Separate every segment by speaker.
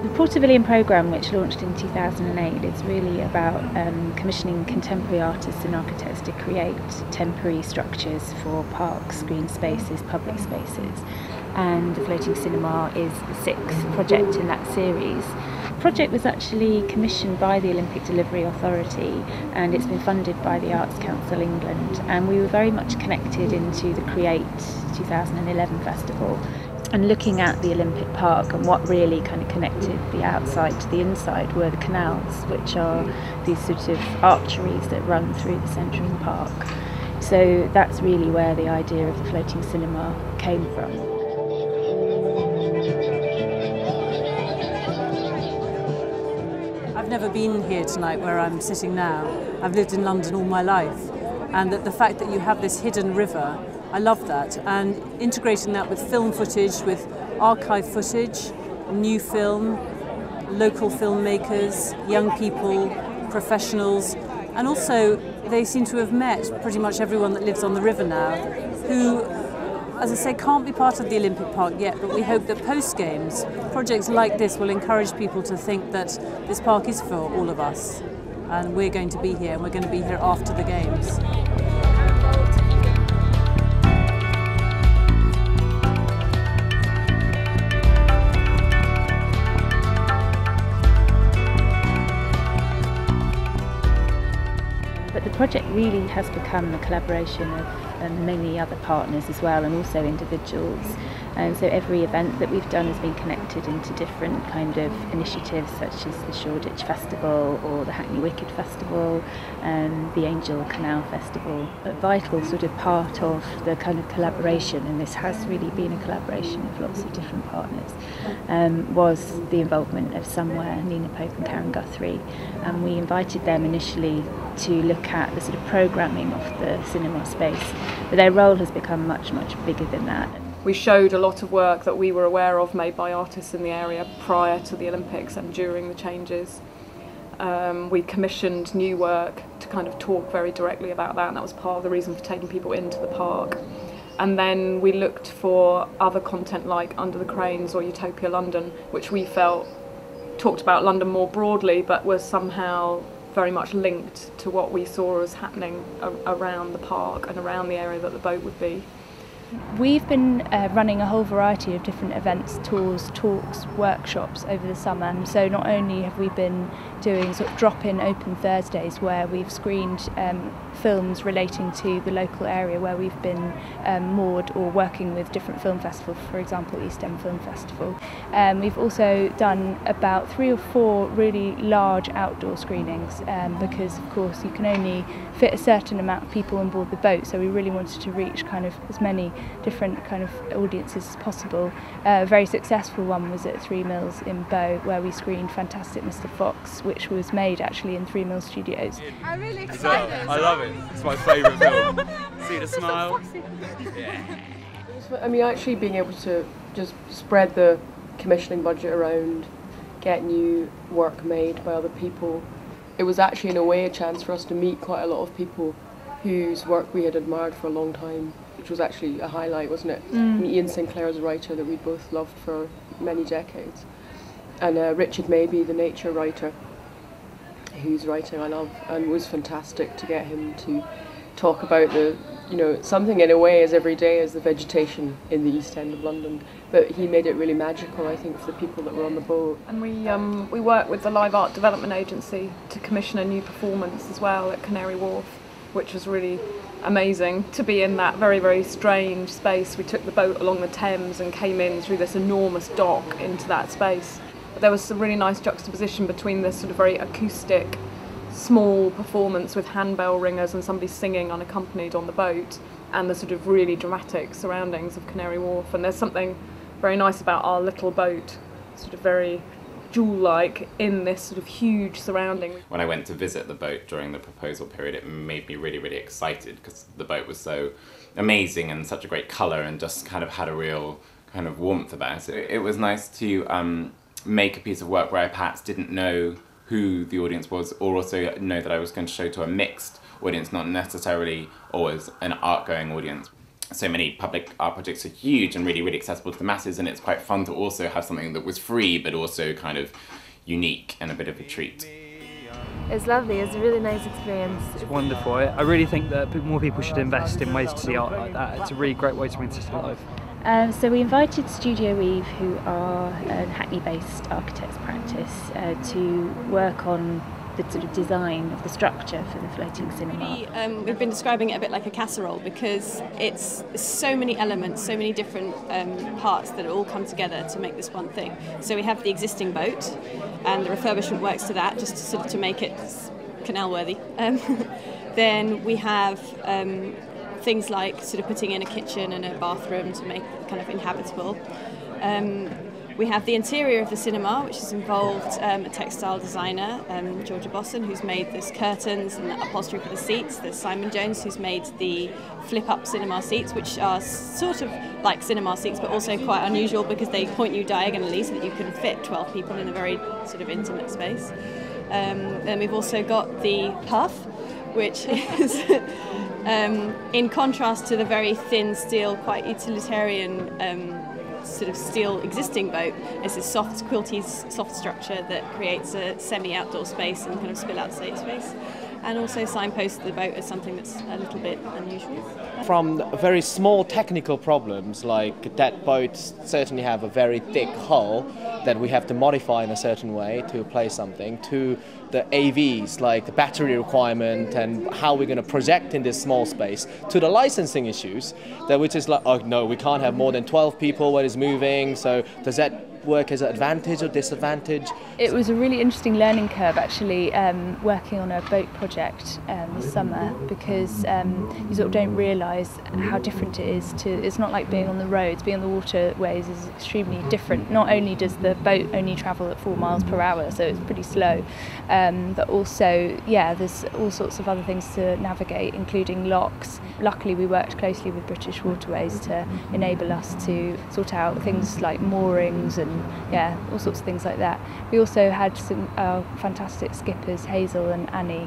Speaker 1: The Portavilion programme, which launched in 2008, is really about commissioning contemporary artists and architects to create temporary structures for parks, green spaces, public spaces. And the Floating Cinema is the sixth project in that series. The project was actually commissioned by the Olympic Delivery Authority, and it's been funded by the Arts Council England, and we were very much connected into the Create 2011 festival. And looking at the Olympic Park, and what really kind of connected the outside to the inside were the canals, which are these sort of arteries that run through the centre of the park. So that's really where the idea of the Floating Cinema came from.
Speaker 2: I've never been here tonight where I'm sitting now. I've lived in London all my life, and that the fact that you have this hidden river, I love that, and integrating that with film footage, with archive footage, new film, local filmmakers, young people, professionals, and also they seem to have met pretty much everyone that lives on the river now, who, as I say, can't be part of the Olympic Park yet, but we hope that post-Games, projects like this will encourage people to think that this park is for all of us, and we're going to be here, and we're going to be here after the Games.
Speaker 1: But the project really has become a collaboration of many other partners as well, and also individuals. And so every event that we've done has been connected into different kind of initiatives, such as the Shoreditch Festival or the Hackney Wicked Festival and the Angel Canal Festival. A vital sort of part of the kind of collaboration, and this has really been a collaboration of lots of different partners, was the involvement of Somewhere, Nina Pope and Karen Guthrie. And we invited them initially to look at the sort of programming of the cinema space, but their role has become much, much bigger than that.
Speaker 3: We showed a lot of work that we were aware of made by artists in the area prior to the Olympics and during the changes. We commissioned new work to kind of talk very directly about that, and that was part of the reason for taking people into the park. And then we looked for other content like Under the Cranes or Utopia London, which we felt talked about London more broadly, but was somehow very much linked to what we saw as happening around the park and around the area that the boat would be.
Speaker 4: We've been running a whole variety of different events, tours, talks, workshops over the summer. So not only have we been doing sort of drop-in open Thursdays where we've screened films relating to the local area where we've been moored or working with different film festivals, for example East End Film Festival. We've also done about 3 or 4 really large outdoor screenings because of course you can only fit a certain amount of people on board the boat, so we really wanted to reach kind of as many different kind of audiences as possible. A very successful one was at 3 Mills in Bow, where we screened Fantastic Mr. Fox, which was made actually in 3 Mills Studios.
Speaker 5: I'm really excited.
Speaker 6: I love it. It's my favourite film. See the smile? Yeah.
Speaker 7: I mean, actually being able to just spread the commissioning budget around, get new work made by other people. It was actually in a way a chance for us to meet quite a lot of people whose work we had admired for a long time, which was actually a highlight, wasn't it? I mean, Ian Sinclair's a writer that we both loved for many decades. And Richard Mabey, the nature writer, whose writing I love, and was fantastic to get him to talk about the, you know, something in a way as everyday as the vegetation in the East End of London. But he made it really magical, I think, for the people that were on the boat.
Speaker 3: And we worked with the Live Art Development Agency to commission a new performance as well at Canary Wharf, which was really amazing to be in that very, very strange space. We took the boat along the Thames and came in through this enormous dock into that space. But there was some really nice juxtaposition between this sort of very acoustic, small performance with handbell ringers and somebody singing unaccompanied on the boat, and the sort of really dramatic surroundings of Canary Wharf. And there's something very nice about our little boat, sort of very jewel-like in this sort of huge surrounding.
Speaker 8: When I went to visit the boat during the proposal period, it made me really, really excited because the boat was so amazing and such a great colour and just kind of had a real kind of warmth about it. It was nice to make a piece of work where I perhaps didn't know who the audience was, or also know that I was going to show to a mixed audience, not necessarily always an art-going audience. so many public art projects are huge and really, really accessible to the masses, and it's quite fun to also have something that was free but also kind of unique and a bit of a treat.
Speaker 5: It's lovely, it's a really nice experience.
Speaker 9: It's wonderful. I really think that more people should invest in ways to see art like that. It's a really great way to bring this to life.
Speaker 1: So we invited Studio Weave, who are a Hackney-based architects practice, to work on the sort of design of the structure for the floating cinema.
Speaker 10: We've been describing it a bit like a casserole because it's so many elements, so many different parts that all come together to make this one thing. So we have the existing boat and the refurbishment works to that, just to sort of to make it canal worthy. Then we have things like sort of putting in a kitchen and a bathroom to make it kind of inhabitable. We have the interior of the cinema, which has involved a textile designer, Georgia Bosson, who's made this curtains and the upholstery for the seats. There's Simon Jones, who's made the flip-up cinema seats, which are sort of like cinema seats, but also quite unusual because they point you diagonally so that you can fit 12 people in a very sort of intimate space. Then we've also got the puff, which is in contrast to the very thin steel, quite utilitarian sort of steel existing boat. It's this soft, quilty, soft structure that creates a semi-outdoor space and kind of spill-out safe space, and also signposts the boat as something that's a little bit unusual.
Speaker 11: From very small technical problems, like that boats certainly have a very thick hull that we have to modify in a certain way to place something, to the AVs, like the battery requirement and how we're going to project in this small space, to the licensing issues, that which is like, oh no, we can't have more than 12 people when it's moving, so does that work as an advantage or disadvantage?
Speaker 4: It was a really interesting learning curve actually, working on a boat project this summer, because you sort of don't realise how different it is to, it's not like being on the roads, being on the waterways is extremely different. Not only does the boat only travel at 4 miles per hour, so it's pretty slow, but also, yeah, there's all sorts of other things to navigate, including locks. Luckily we worked closely with British Waterways to enable us to sort out things like moorings and yeah, all sorts of things like that. We also had some fantastic skippers, Hazel and Annie,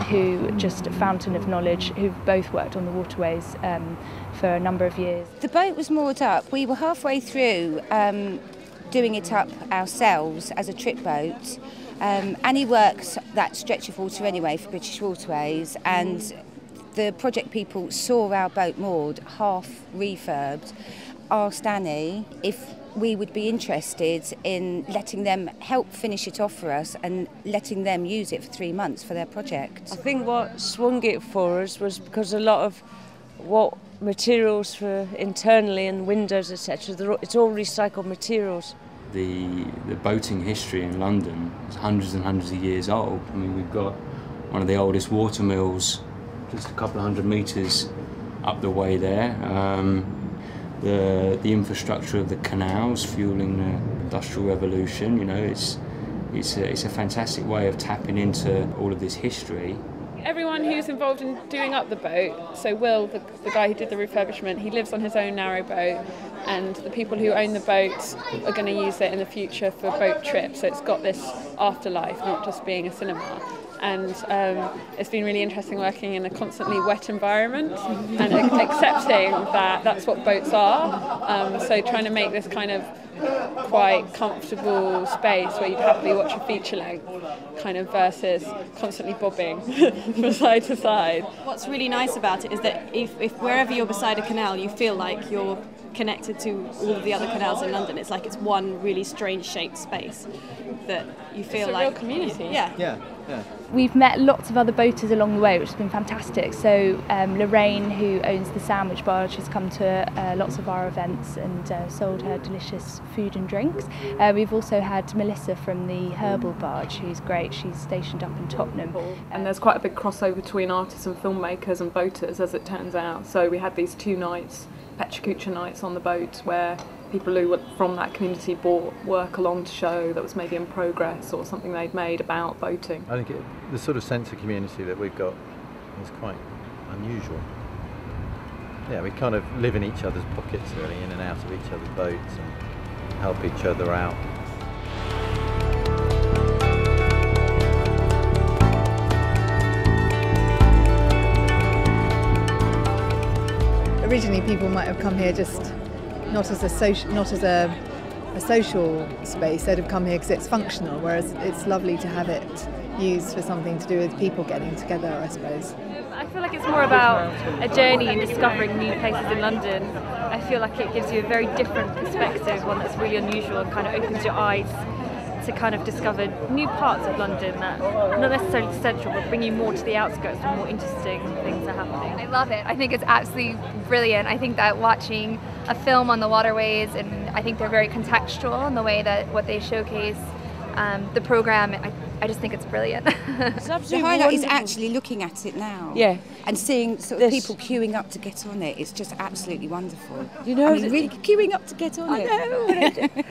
Speaker 4: who just a fountain of knowledge, who've both worked on the waterways for a number of years.
Speaker 12: The boat was moored up. We were halfway through doing it up ourselves as a trip boat. Annie works that stretch of water anyway for British Waterways, and the project people saw our boat moored, half refurbed, asked Annie if we would be interested in letting them help finish it off for us and letting them use it for 3 months for their project.
Speaker 13: I think what swung it for us was because a lot of what materials for internally and windows, etc., it's all recycled materials.
Speaker 14: The boating history in London is hundreds and hundreds of years old. I mean, we've got one of the oldest water mills just a couple of 100 metres up the way there. The infrastructure of the canals fueling the Industrial Revolution, you know, it's a fantastic way of tapping into all of this history.
Speaker 3: Everyone who's involved in doing up the boat, so Will, the guy who did the refurbishment, he lives on his own narrow boat, and the people who own the boat are going to use it in the future for boat trips, so it's got this afterlife, not just being a cinema. And it's been really interesting working in a constantly wet environment and accepting that that's what boats are. So trying to make this kind of quite comfortable space where you'd happily watch a feature length kind of versus constantly bobbing from side to side.
Speaker 10: What's really nice about it is that if wherever you're beside a canal you feel like you're connected to all of the other canals in London. It's like it's one really strange shaped space that you feel
Speaker 3: it's
Speaker 10: like
Speaker 3: a real community.
Speaker 10: Yeah.
Speaker 4: We've met lots of other boaters along the way, which has been fantastic. So Lorraine, who owns the Sandwich Barge, has come to lots of our events and sold her delicious food and drinks. We've also had Melissa from the Herbal Barge, who's great. She's stationed up in Tottenham.
Speaker 3: And there's quite a big crossover between artists and filmmakers and boaters, as it turns out. So we had these 2 nights, Petricuccia nights on the boat, where people who were from that community brought work along to show that was maybe in progress or something they'd made about boating.
Speaker 15: I think the sort of sense of community that we've got is quite unusual. Yeah, we kind of live in each other's pockets, really, in and out of each other's boats and help each other out.
Speaker 16: originally people might have come here just not as a social space. They'd have come here because it's functional, whereas it's lovely to have it used for something to do with people getting together, I suppose.
Speaker 17: I feel like it's more about a journey in discovering new places in London. I feel like it gives you a very different perspective, one that's really unusual and kind of opens your eyes to kind of discover new parts of London that not necessarily central but bring you more to the outskirts where more interesting things are happening.
Speaker 18: I love it. I think it's absolutely brilliant. I think that watching a film on the waterways, and I think they're very contextual in the way that what they showcase the programme, I just think it's brilliant.
Speaker 12: It's the highlight is actually looking at it now.
Speaker 13: Yeah.
Speaker 12: And seeing sort of people queuing up to get on it. It's just absolutely wonderful.
Speaker 13: You know,
Speaker 12: I mean, really queuing up to get on it.
Speaker 13: I know.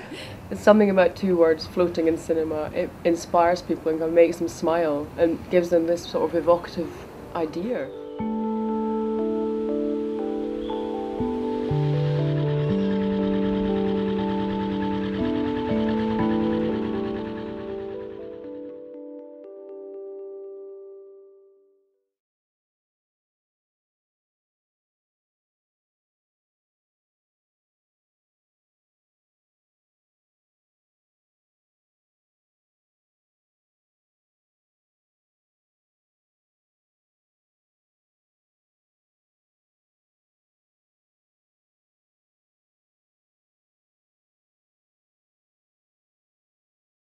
Speaker 7: There's something about two words floating in cinema. It inspires people and kind of makes them smile and gives them this sort of evocative idea.